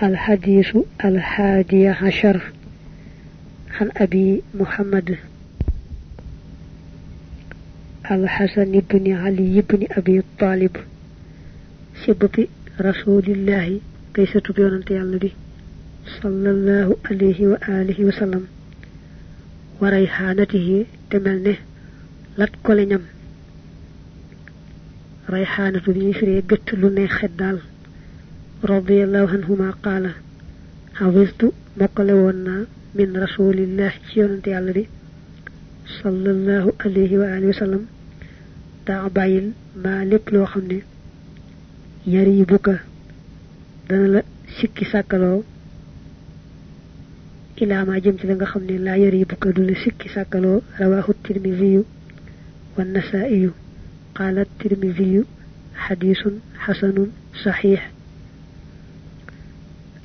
الحديث الحادي عشر عن أبي محمد الحسن بن علي بن أبي طالب سبط رسول الله كيسة بيونت يالله صلى الله عليه وآله وسلم وريحانته تملنه لات كولنيام ريحانة بني فري گت لو ne xeddal رضي الله عنهما قال حفظت مقلونا من رسول الله يونت يالله صلى الله عليه وآله وسلم تعبايل ما لب لو خمني يريبك دانا لا سيكي ساكالو إلى ما جمت لنغا خمني لا يريبك دول سيكي ساكالو رواه الترمذي والنسائي قال الترمذي حديث حسن صحيح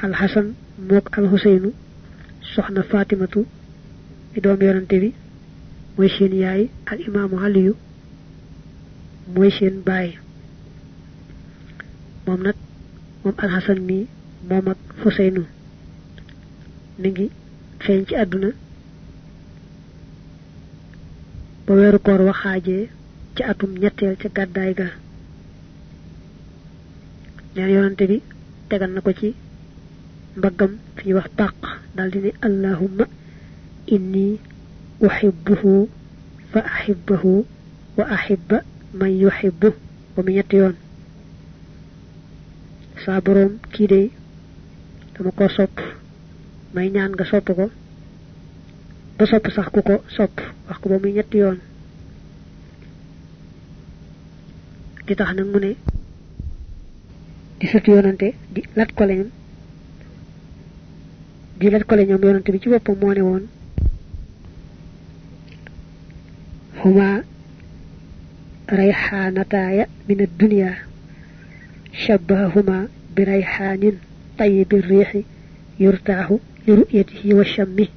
الحسن موك الحسين سخنا فاطمة دوم يونتي بي موي سين ياي الامام علي موي سين باي موم نك موم الحسن مي موم ak حسين نيغي فين ci aduna ba wéru koor waxaaje ci atum ñettel ci gaddaay ga ñaan yonante bi tegal nako ci mbagam fi wax taq daldi ni allahumma inni uhibbuhu fa ahibbahu wa ahibba man yuhibbu wa mi ñett yoon sa borom ki de dama ko sopp may ñaan nga sopp ko ba sopp sax ku ko sopp wax ko ba muy ñett yoon di tax nak mu ne di satu yonante di lat ko lañu di lat ko lañu yonante bi ci bopam mo ne won huma rayhanataya min ad-dunya shabbahuma bi rayhanin tayyib ar-rih yurtahu li ru'yatihi wa shammihi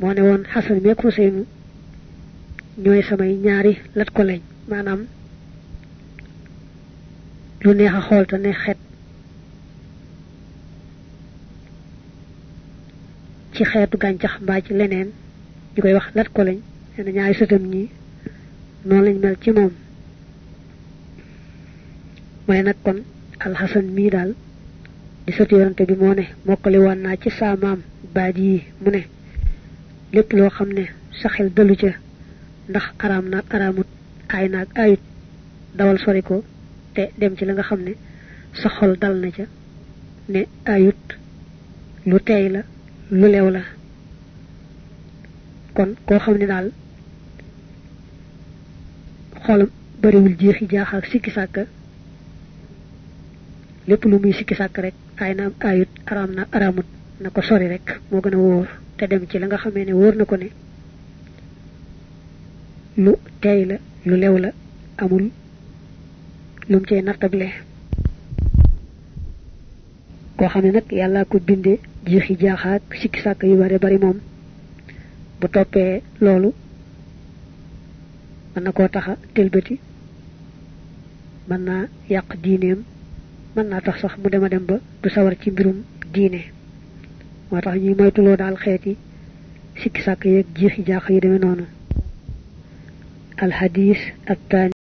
mo ne won hasan mi ko seynu ñoy samay ñaari lat ko lañ manam lu neexa xol ta ne xet ci xeetu gantax mbaa ci leneen ñu koy wax lat ko lañ ene ñaari sëtam ñi non lañ mel ci moom mooy nag kon alxasan mii daal di sëtu yonante bi moo ne mokkali woon naa ci saa maam baat yi mu ne lépp loo xam ne sa xel dalu ca ndax araam naag araamut aay naag ayut dawal sori ko te dem ci la nga xam ne sa xol dal na ca ne ayut lu teey la lu leew la kon koo xam ne daal xolam bariwul jeexi jaaxaak sikki sàkk lépp lu muy sikki sàkk rek ay na ayut araam na araamut na ko sori rek moo gën a wóor te dem ci la nga xamee ne wóor na ko ne lu teey la lu leew la amul lum cey nattable koo xam ne nag yàlla ko binde jeexi jaaxaak sikki sàkk yu bare bari moom bu toppee loolu mën na koo taxa telbati mën naa yàq diineem mën naa tax sax mu dem ba du sawar ci mbirum diine moo tax ñuy moytuloo daal xeeti sikki sàkk yeeg jeexi jaax yi demee noonu al hadith at